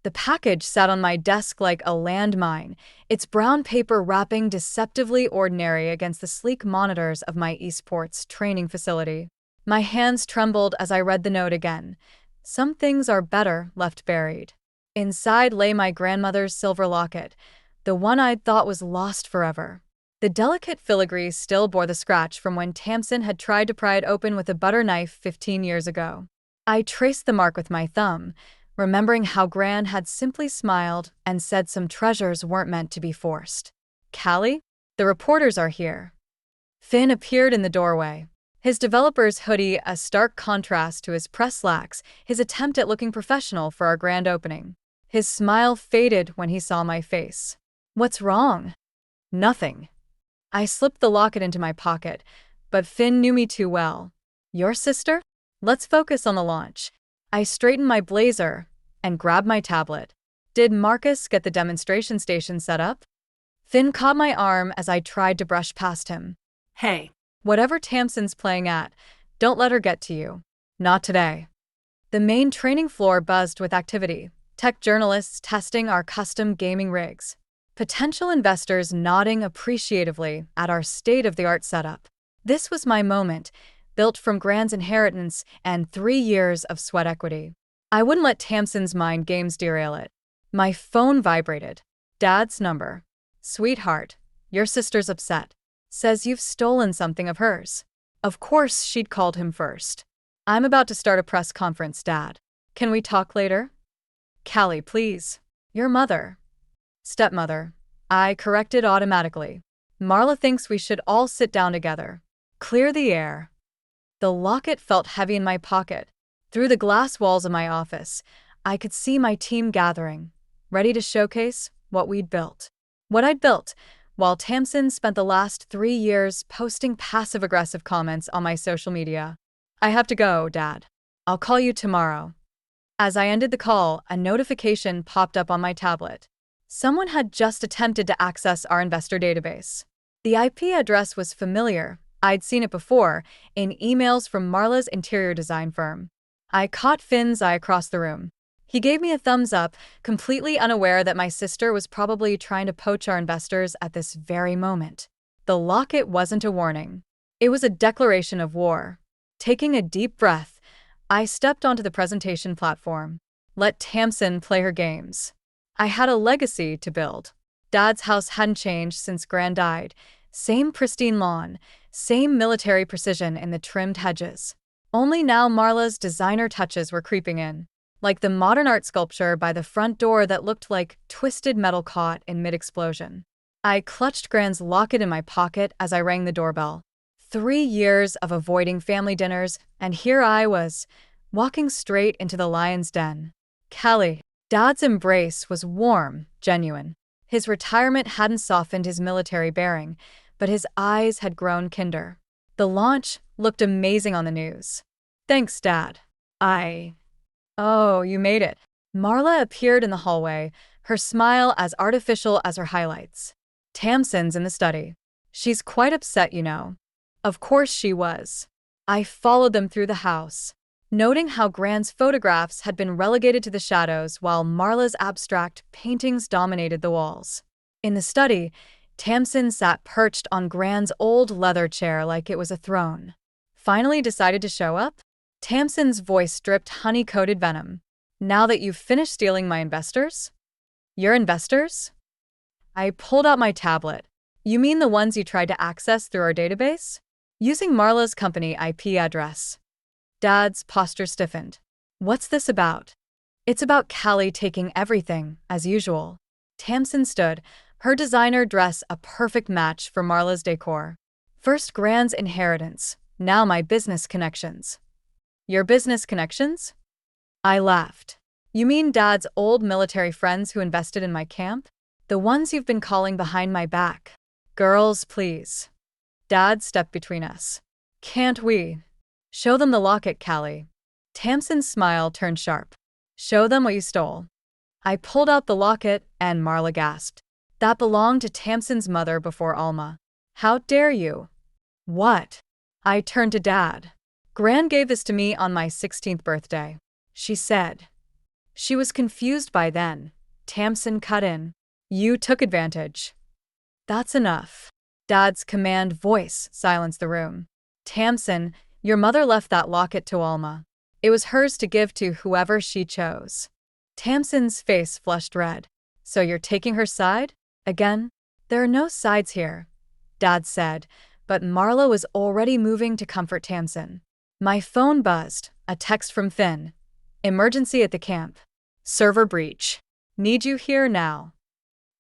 The package sat on my desk like a landmine, its brown paper wrapping deceptively ordinary against the sleek monitors of my esports training facility. My hands trembled as I read the note again. Some things are better left buried. Inside lay my grandmother's silver locket, the one I'd thought was lost forever. The delicate filigree still bore the scratch from when Tamsin had tried to pry it open with a butter knife 15 years ago. I traced the mark with my thumb, remembering how Gran had simply smiled and said some treasures weren't meant to be forced. "Callie, the reporters are here." Finn appeared in the doorway. His developer's hoodie a stark contrast to his press slacks, his attempt at looking professional for our grand opening. His smile faded when he saw my face. "What's wrong?" "Nothing." I slipped the locket into my pocket, but Finn knew me too well. "Your sister? Let's focus on the launch." I straightened my blazer and grabbed my tablet. "Did Marcus get the demonstration station set up?" Finn caught my arm as I tried to brush past him. "Hey. "Whatever Tamsin's playing at, don't let her get to you. Not today." The main training floor buzzed with activity, tech journalists testing our custom gaming rigs, potential investors nodding appreciatively at our state-of-the-art setup. This was my moment, built from Gran's inheritance and 3 years of sweat equity. I wouldn't let Tamsin's mind games derail it. My phone vibrated. Dad's number. "Sweetheart, your sister's upset. Says you've stolen something of hers." Of course she'd called him first. "I'm about to start a press conference, Dad. Can we talk later?" "Callie, please. Your mother." "Stepmother." I corrected automatically. "Marla thinks we should all sit down together. Clear the air." The locket felt heavy in my pocket. Through the glass walls of my office, I could see my team gathering, ready to showcase what we'd built. What I'd built, while Tamsin spent the last 3 years posting passive-aggressive comments on my social media. "I have to go, Dad. I'll call you tomorrow." As I ended the call, a notification popped up on my tablet. Someone had just attempted to access our investor database. The IP address was familiar. I'd seen it before, in emails from Marla's interior design firm. I caught Finn's eye across the room. He gave me a thumbs up, completely unaware that my sister was probably trying to poach our investors at this very moment. The locket wasn't a warning. It was a declaration of war. Taking a deep breath, I stepped onto the presentation platform. Let Tamsin play her games. I had a legacy to build. Dad's house hadn't changed since Gran died. Same pristine lawn, same military precision in the trimmed hedges. Only now Marla's designer touches were creeping in, like the modern art sculpture by the front door that looked like twisted metal caught in mid-explosion. I clutched Gran's locket in my pocket as I rang the doorbell. 3 years of avoiding family dinners, and here I was, walking straight into the lion's den. "Callie." Dad's embrace was warm, genuine. His retirement hadn't softened his military bearing, but his eyes had grown kinder. The launch looked amazing on the news. "Thanks, Dad." "Oh, you made it." Marla appeared in the hallway, her smile as artificial as her highlights. "Tamsin's in the study. She's quite upset, you know." Of course she was. I followed them through the house, noting how Gran's photographs had been relegated to the shadows while Marla's abstract paintings dominated the walls. In the study, Tamsin sat perched on Gran's old leather chair like it was a throne. "Finally decided to show up?" Tamsin's voice dripped honey-coated venom. "Now that you've finished stealing my investors?" "Your investors?" I pulled out my tablet. "You mean the ones you tried to access through our database? Using Marla's company IP address." Dad's posture stiffened. "What's this about?" "It's about Callie taking everything, as usual." Tamsin stood, her designer dress a perfect match for Marla's decor. "First Gran's inheritance, now my business connections." "Your business connections?" I laughed. "You mean Dad's old military friends who invested in my camp? The ones you've been calling behind my back?" "Girls, please." Dad stepped between us. "Can't we?" "Show them the locket, Callie." Tamsin's smile turned sharp. "Show them what you stole." I pulled out the locket, and Marla gasped. "That belonged to Tamsin's mother before Alma." "How dare you?" "What?" I turned to Dad. "Gran gave this to me on my 16th birthday," she said. She was confused by then. Tamsin cut in. You took advantage. That's enough. Dad's command voice silenced the room. Tamsin, your mother left that locket to Alma. It was hers to give to whoever she chose. Tamsin's face flushed red. So you're taking her side? Again? There are no sides here, Dad said, but Marla was already moving to comfort Tamsin. My phone buzzed, a text from Finn. Emergency at the camp. Server breach. Need you here now.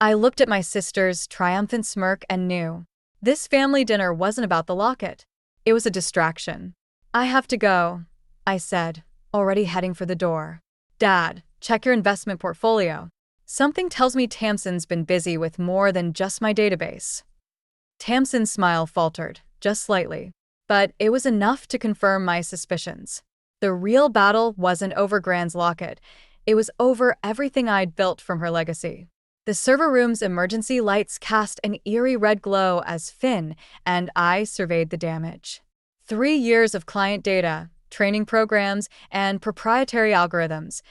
I looked at my sister's triumphant smirk and knew. This family dinner wasn't about the locket. It was a distraction. I have to go, I said, already heading for the door. Dad, check your investment portfolio. Something tells me Tamsin's been busy with more than just my database. Tamsin's smile faltered, just slightly. But it was enough to confirm my suspicions. The real battle wasn't over Gran's locket. It was over everything I'd built from her legacy. The server room's emergency lights cast an eerie red glow as Finn and I surveyed the damage. 3 years of client data, training programs, and proprietary algorithms,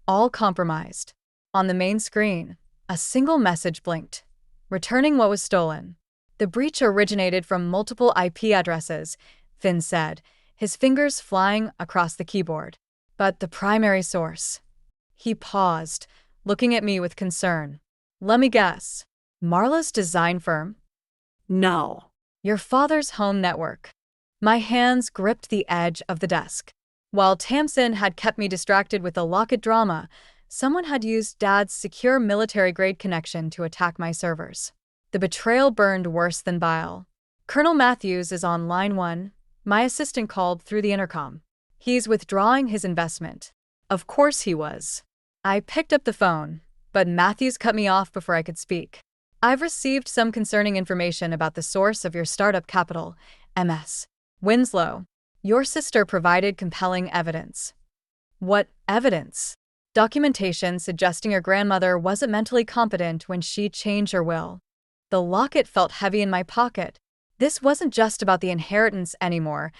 all compromised. On the main screen, a single message blinked, returning what was stolen. The breach originated from multiple IP addresses, Finn said, his fingers flying across the keyboard. But the primary source. He paused, looking at me with concern. Let me guess. Marla's design firm? No. Your father's home network. My hands gripped the edge of the desk. While Tamsin had kept me distracted with the locket drama, someone had used Dad's secure military-grade connection to attack my servers. The betrayal burned worse than bile. Colonel Matthews is on line 1, my assistant called through the intercom. He's withdrawing his investment. Of course he was. I picked up the phone, but Matthews cut me off before I could speak. I've received some concerning information about the source of your startup capital, MS. Winslow. Your sister provided compelling evidence. What evidence? Documentation suggesting your grandmother wasn't mentally competent when she changed her will. The locket felt heavy in my pocket. This wasn't just about the inheritance anymore.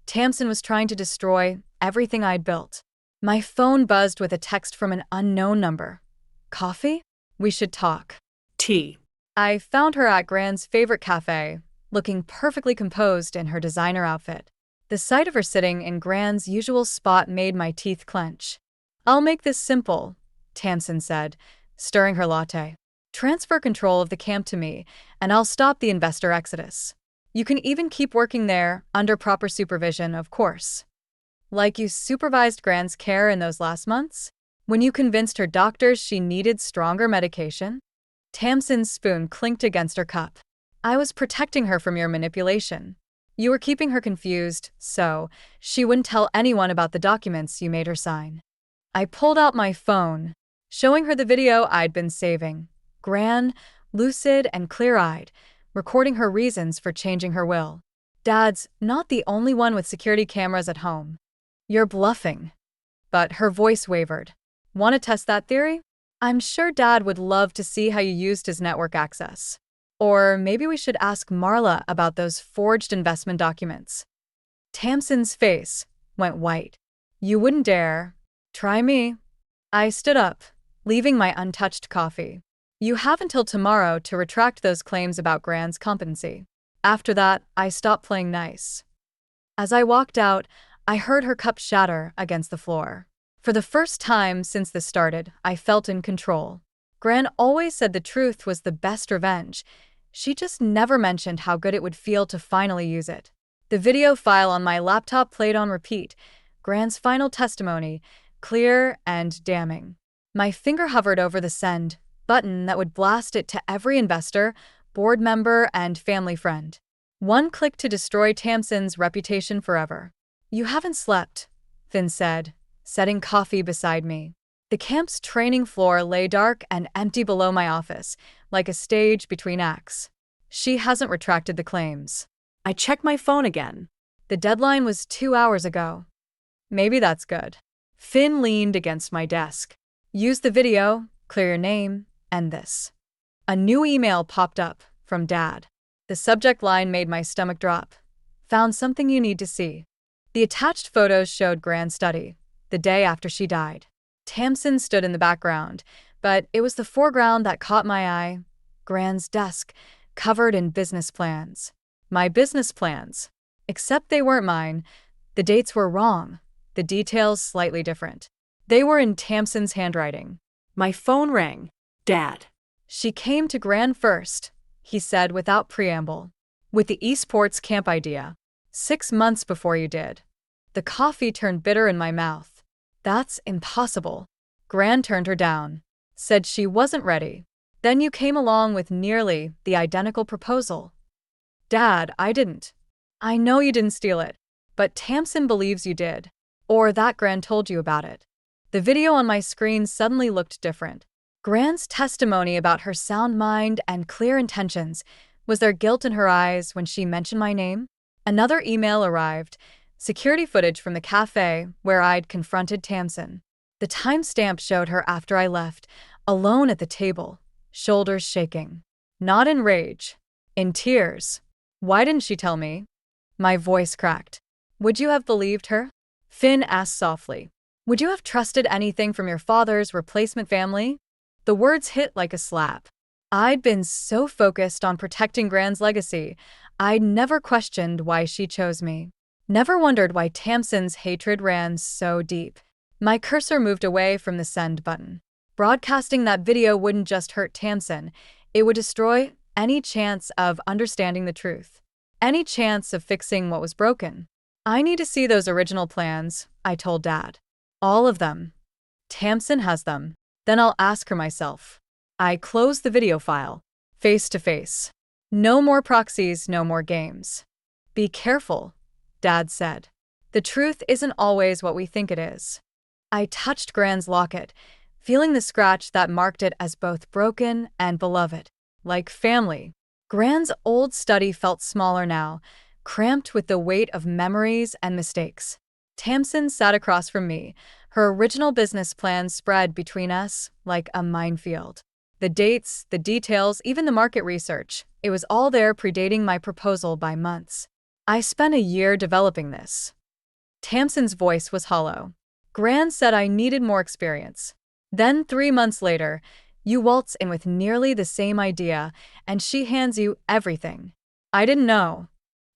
Tamsin was trying to destroy everything I'd built. My phone buzzed with a text from an unknown number. Coffee? We should talk. Tea. I found her at Gran's favorite cafe, looking perfectly composed in her designer outfit. The sight of her sitting in Gran's usual spot made my teeth clench. I'll make this simple, Tamsin said, stirring her latte. Transfer control of the camp to me, and I'll stop the investor exodus. You can even keep working there, under proper supervision, of course. Like you supervised Gran's care in those last months? When you convinced her doctors she needed stronger medication? Tamsin's spoon clinked against her cup. I was protecting her from your manipulation. You were keeping her confused, so she wouldn't tell anyone about the documents you made her sign. I pulled out my phone, showing her the video I'd been saving. Gran, lucid and clear-eyed, recording her reasons for changing her will. Dad's not the only one with security cameras at home. You're bluffing. But her voice wavered. Want to test that theory? I'm sure Dad would love to see how you used his network access. Or maybe we should ask Marla about those forged investment documents. Tamsin's face went white. You wouldn't dare. Try me. I stood up, leaving my untouched coffee. You have until tomorrow to retract those claims about Gran's competency. After that, I stopped playing nice. As I walked out, I heard her cup shatter against the floor. For the first time since this started, I felt in control. Gran always said the truth was the best revenge. She just never mentioned how good it would feel to finally use it. The video file on my laptop played on repeat, Gran's final testimony, clear and damning. My finger hovered over the send button that would blast it to every investor, board member, and family friend. One click to destroy Tamsin's reputation forever. You haven't slept, Finn said, setting coffee beside me. The camp's training floor lay dark and empty below my office, like a stage between acts. She hasn't retracted the claims. I checked my phone again. The deadline was 2 hours ago. Maybe that's good. Finn leaned against my desk. Use the video, clear your name, and this. A new email popped up from Dad. The subject line made my stomach drop. Found something you need to see. The attached photos showed Gran's study, the day after she died. Tamsin stood in the background, but it was the foreground that caught my eye. Gran's desk, covered in business plans. My business plans. Except they weren't mine. The dates were wrong, the details slightly different. They were in Tamsin's handwriting. My phone rang. Dad. She came to Gran first, he said without preamble. With the esports camp idea. 6 months before you did. The coffee turned bitter in my mouth. That's impossible. Gran turned her down. Said she wasn't ready. Then you came along with nearly the identical proposal. Dad, I didn't. I know you didn't steal it, but Tamsin believes you did. Or that Gran told you about it. The video on my screen suddenly looked different. Gran's testimony about her sound mind and clear intentions. Was there guilt in her eyes when she mentioned my name? Another email arrived. Security footage from the cafe where I'd confronted Tamsin. The timestamp showed her after I left, alone at the table, shoulders shaking. Not in rage. In tears. Why didn't she tell me? My voice cracked. Would you have believed her? Finn asked softly. Would you have trusted anything from your father's replacement family? The words hit like a slap. I'd been so focused on protecting Gran's legacy, I'd never questioned why she chose me. Never wondered why Tamsin's hatred ran so deep. My cursor moved away from the send button. Broadcasting that video wouldn't just hurt Tamsin, it would destroy any chance of understanding the truth. Any chance of fixing what was broken. I need to see those original plans, I told Dad. All of them. Tamsin has them. Then I'll ask her myself. I closed the video file. Face to face. No more proxies, no more games. Be careful, Dad said. The truth isn't always what we think it is. I touched Gran's locket, feeling the scratch that marked it as both broken and beloved. Like family. Gran's old study felt smaller now, cramped with the weight of memories and mistakes. Tamsin sat across from me, her original business plan spread between us like a minefield. The dates, the details, even the market research, it was all there predating my proposal by months. I spent a year developing this. Tamsin's voice was hollow. Gran said I needed more experience. Then 3 months later, you waltz in with nearly the same idea, and she hands you everything. I didn't know.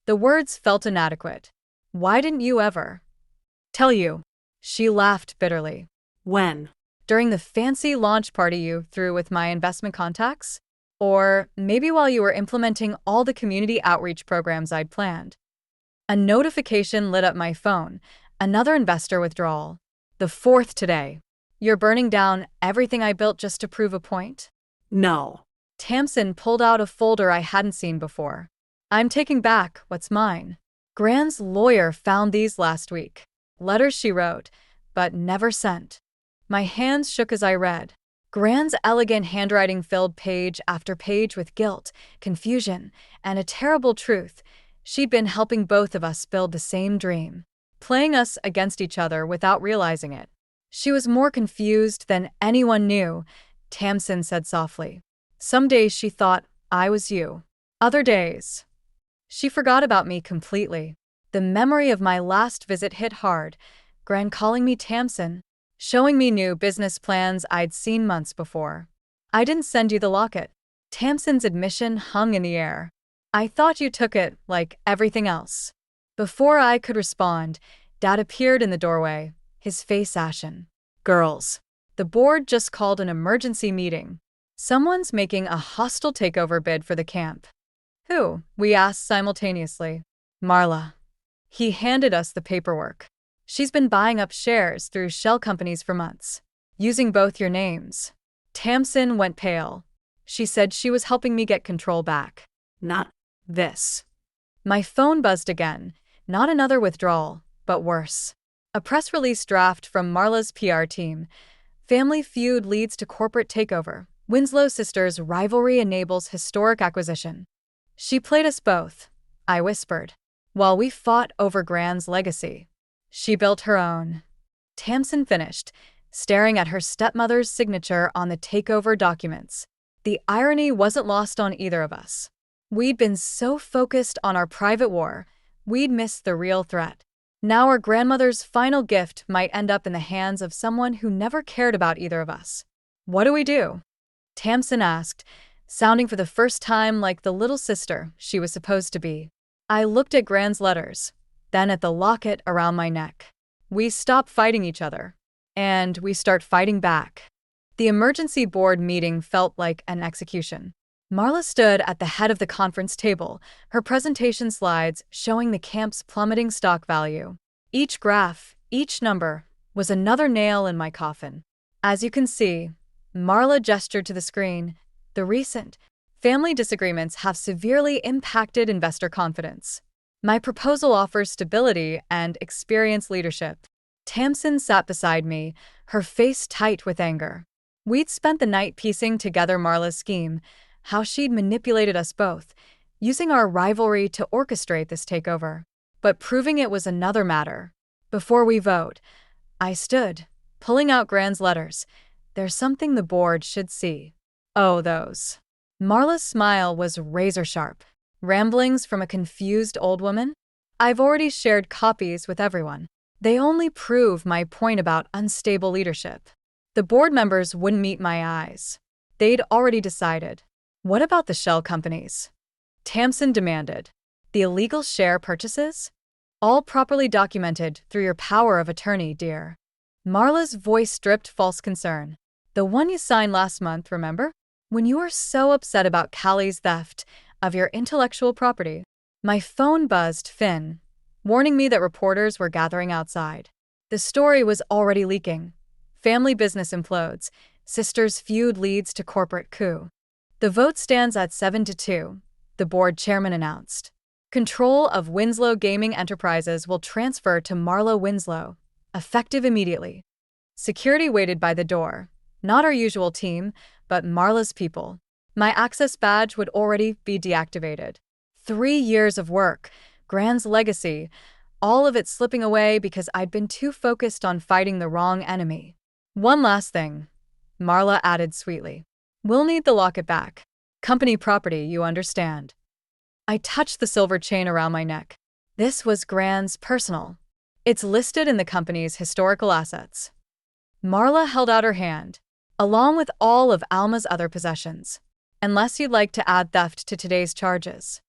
The words felt inadequate. Why didn't you ever? Tell you. She laughed bitterly. When? During the fancy launch party you threw with my investment contacts? Or maybe while you were implementing all the community outreach programs I'd planned. A notification lit up my phone. Another investor withdrawal. The 4th today. You're burning down everything I built just to prove a point? No. Tamsin pulled out a folder I hadn't seen before. I'm taking back what's mine. Gran's lawyer found these last week. Letters she wrote, but never sent. My hands shook as I read. Gran's elegant handwriting filled page after page with guilt, confusion, and a terrible truth. She'd been helping both of us build the same dream, playing us against each other without realizing it. She was more confused than anyone knew, Tamsin said softly. Some days she thought I was you. Other days, she forgot about me completely. The memory of my last visit hit hard, Gran calling me Tamsin, showing me new business plans I'd seen months before. I didn't send you the locket. Tamsin's admission hung in the air. I thought you took it like everything else. Before I could respond, Dad appeared in the doorway, his face ashen. Girls. The board just called an emergency meeting. Someone's making a hostile takeover bid for the camp. Who? We asked simultaneously. Marla. He handed us the paperwork. She's been buying up shares through shell companies for months, using both your names. Tamsin went pale. She said she was helping me get control back. Not this. My phone buzzed again. Not another withdrawal, but worse. A press release draft from Marla's PR team. Family feud leads to corporate takeover. Winslow sisters' rivalry enables historic acquisition. She played us both, I whispered, while we fought over Gran's legacy. She built her own. Tamsin finished, staring at her stepmother's signature on the takeover documents. The irony wasn't lost on either of us. We'd been so focused on our private war, we'd missed the real threat. Now our grandmother's final gift might end up in the hands of someone who never cared about either of us. What do we do? Tamsin asked, sounding for the first time like the little sister she was supposed to be. I looked at Gran's letters, then at the locket around my neck. We stop fighting each other. And we start fighting back. The emergency board meeting felt like an execution. Marla stood at the head of the conference table, her presentation slides showing the camp's plummeting stock value. Each graph, each number, was another nail in my coffin. As you can see, Marla gestured to the screen, the recent family disagreements have severely impacted investor confidence. My proposal offers stability and experienced leadership. Tamsin sat beside me, her face tight with anger. We'd spent the night piecing together Marla's scheme, how she'd manipulated us both, using our rivalry to orchestrate this takeover. But proving it was another matter. Before we vote, I stood, pulling out Gran's letters. There's something the board should see. Oh, those. Marla's smile was razor-sharp. Ramblings from a confused old woman? I've already shared copies with everyone. They only prove my point about unstable leadership. The board members wouldn't meet my eyes. They'd already decided. What about the shell companies? Tamsin demanded. The illegal share purchases? All properly documented through your power of attorney, dear. Marla's voice stripped false concern. The one you signed last month, remember? When you were so upset about Callie's theft of your intellectual property. My phone buzzed Finn, warning me that reporters were gathering outside. The story was already leaking. Family business implodes. Sisters' feud leads to corporate coup. The vote stands at 7-2, the board chairman announced. Control of Winslow Gaming Enterprises will transfer to Marla Winslow, effective immediately. Security waited by the door. Not our usual team, but Marla's people. My access badge would already be deactivated. 3 years of work, Gran's legacy, all of it slipping away because I'd been too focused on fighting the wrong enemy. One last thing, Marla added sweetly. We'll need the locket back. Company property, you understand. I touched the silver chain around my neck. This was Gran's personal. It's listed in the company's historical assets. Marla held out her hand, along with all of Alma's other possessions. Unless you'd like to add theft to today's charges.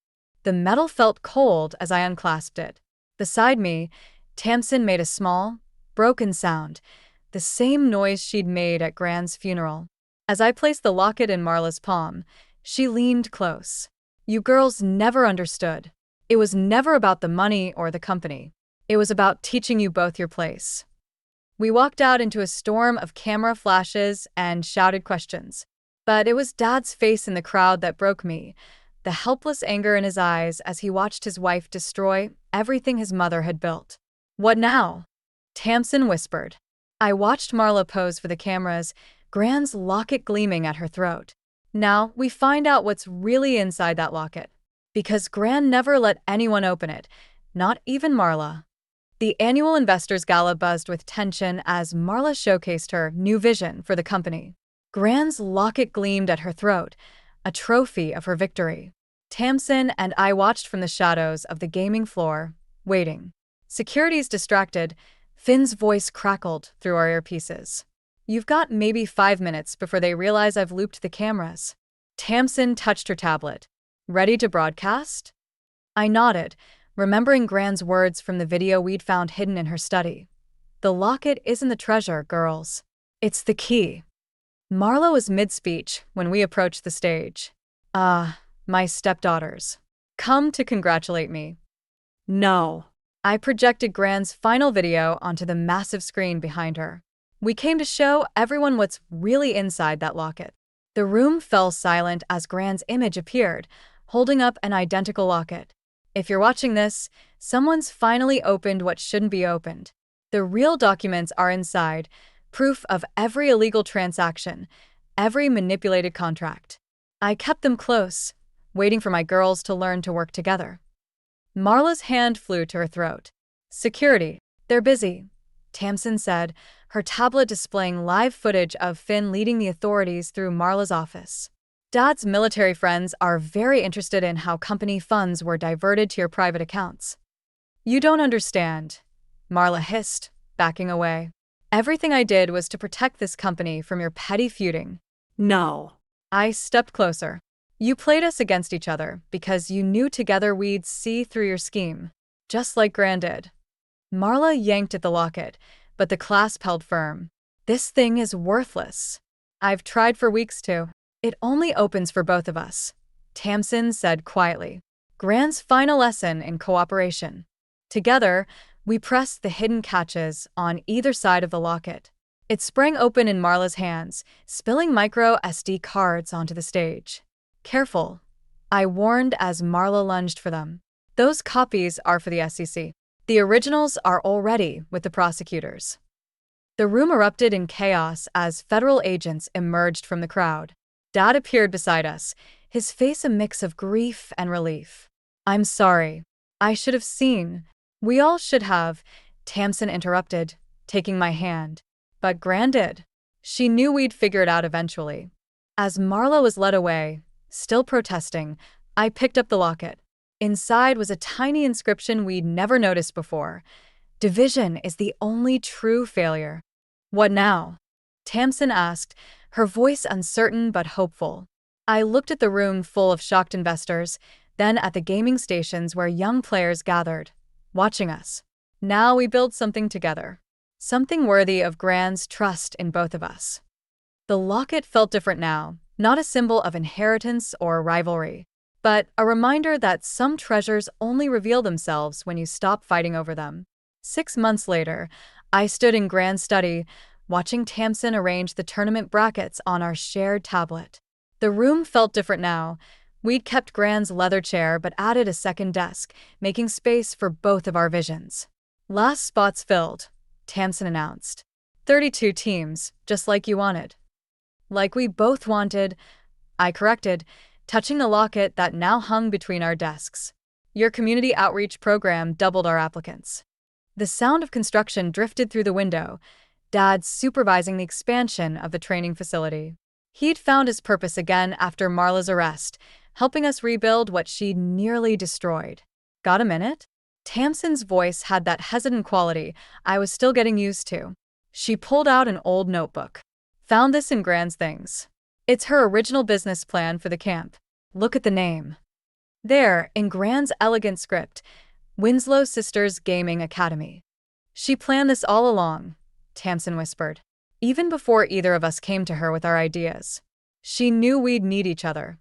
The metal felt cold as I unclasped it. Beside me, Tamsin made a small, broken sound, the same noise she'd made at Gran's funeral. As I placed the locket in Marla's palm, she leaned close. You girls never understood. It was never about the money or the company. It was about teaching you both your place. We walked out into a storm of camera flashes and shouted questions. But it was Dad's face in the crowd that broke me, the helpless anger in his eyes as he watched his wife destroy everything his mother had built. What now? Tamsin whispered. I watched Marla pose for the cameras, Gran's locket gleaming at her throat. Now we find out what's really inside that locket. Because Gran never let anyone open it, not even Marla. The annual Investors Gala buzzed with tension as Marla showcased her new vision for the company. Gran's locket gleamed at her throat, a trophy of her victory. Tamsin and I watched from the shadows of the gaming floor, waiting. Security's distracted, Finn's voice crackled through our earpieces. You've got maybe 5 minutes before they realize I've looped the cameras. Tamsin touched her tablet. Ready to broadcast? I nodded, remembering Gran's words from the video we'd found hidden in her study. The locket isn't the treasure, girls. It's the key. Marla was mid-speech when we approached the stage. My stepdaughters. Come to congratulate me. No. I projected Gran's final video onto the massive screen behind her. We came to show everyone what's really inside that locket. The room fell silent as Gran's image appeared, holding up an identical locket. If you're watching this, someone's finally opened what shouldn't be opened. The real documents are inside, proof of every illegal transaction, every manipulated contract. I kept them close, waiting for my girls to learn to work together. Marla's hand flew to her throat. Security. They're busy, Tamsin said, her tablet displaying live footage of Finn leading the authorities through Marla's office. Dad's military friends are very interested in how company funds were diverted to your private accounts. You don't understand. Marla hissed, backing away. Everything I did was to protect this company from your petty feuding. No. I stepped closer. You played us against each other because you knew together we'd see through your scheme, just like Gran did. Marla yanked at the locket, but the clasp held firm. This thing is worthless. I've tried for weeks to. It only opens for both of us, Tamsin said quietly. Gran's final lesson in cooperation. Together, we pressed the hidden catches on either side of the locket. It sprang open in Marla's hands, spilling micro SD cards onto the stage. Careful, I warned as Marla lunged for them. Those copies are for the SEC. The originals are already with the prosecutors. The room erupted in chaos as federal agents emerged from the crowd. Dad appeared beside us, his face a mix of grief and relief. I'm sorry. I should have seen. We all should have, Tamsin interrupted, taking my hand. But Gran did. She knew we'd figure it out eventually. As Marla was led away, still protesting, I picked up the locket. Inside was a tiny inscription we'd never noticed before. Division is the only true failure. What now? Tamsin asked, her voice uncertain but hopeful. I looked at the room full of shocked investors, then at the gaming stations where young players gathered, watching us. Now we build something together. Something worthy of Gran's trust in both of us. The locket felt different now, not a symbol of inheritance or rivalry, but a reminder that some treasures only reveal themselves when you stop fighting over them. 6 months later, I stood in Gran's study, watching Tamsin arrange the tournament brackets on our shared tablet. The room felt different now. We'd kept Gran's leather chair but added a second desk, making space for both of our visions. Last spots filled, Tamsin announced. 32 teams, just like you wanted. Like we both wanted, I corrected, touching the locket that now hung between our desks. Your community outreach program doubled our applicants. The sound of construction drifted through the window, Dad supervising the expansion of the training facility. He'd found his purpose again after Marla's arrest, helping us rebuild what she'd nearly destroyed. Got a minute? Tamsin's voice had that hesitant quality I was still getting used to. She pulled out an old notebook. Found this in Gran's things. It's her original business plan for the camp. Look at the name. There, in Gran's elegant script, Winslow Sisters Gaming Academy. She planned this all along, Tamsin whispered. Even before either of us came to her with our ideas. She knew we'd need each other.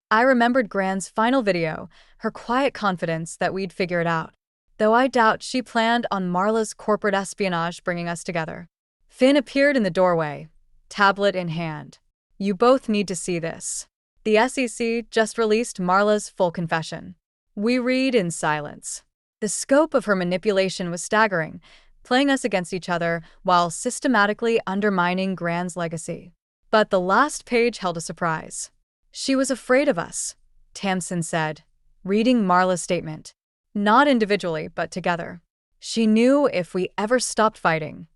I remembered Gran's final video, her quiet confidence that we'd figure it out. Though I doubt she planned on Marla's corporate espionage bringing us together. Finn appeared in the doorway, tablet in hand. You both need to see this. The SEC just released Marla's full confession. We read in silence. The scope of her manipulation was staggering, playing us against each other while systematically undermining Gran's legacy. But the last page held a surprise. She was afraid of us, Tamsin said, reading Marla's statement. Not individually, but together. She knew if we ever stopped fighting,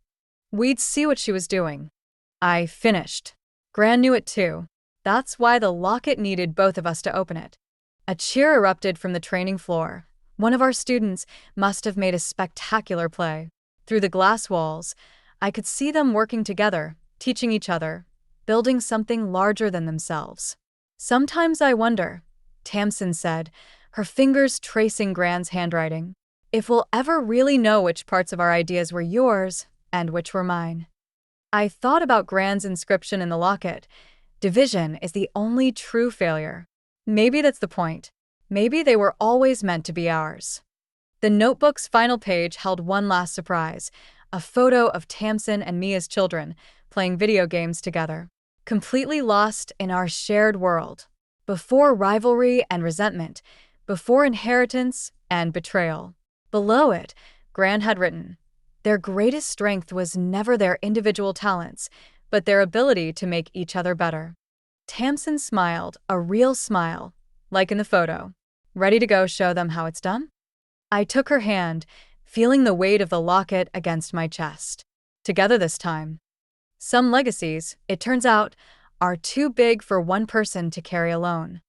we'd see what she was doing. I finished. Gran knew it too. That's why the locket needed both of us to open it. A cheer erupted from the training floor. One of our students must have made a spectacular play. Through the glass walls, I could see them working together, teaching each other, building something larger than themselves. Sometimes I wonder, Tamsin said, her fingers tracing Gran's handwriting, if we'll ever really know which parts of our ideas were yours and which were mine. I thought about Gran's inscription in the locket. Division is the only true failure. Maybe that's the point. Maybe they were always meant to be ours. The notebook's final page held one last surprise, a photo of Tamsin and me as children, playing video games together, completely lost in our shared world. Before rivalry and resentment, before inheritance and betrayal. Below it, Gran had written, their greatest strength was never their individual talents, but their ability to make each other better. Tamsin smiled, a real smile, like in the photo. Ready to go show them how it's done? I took her hand, feeling the weight of the locket against my chest. Together this time. Some legacies, it turns out, are too big for one person to carry alone.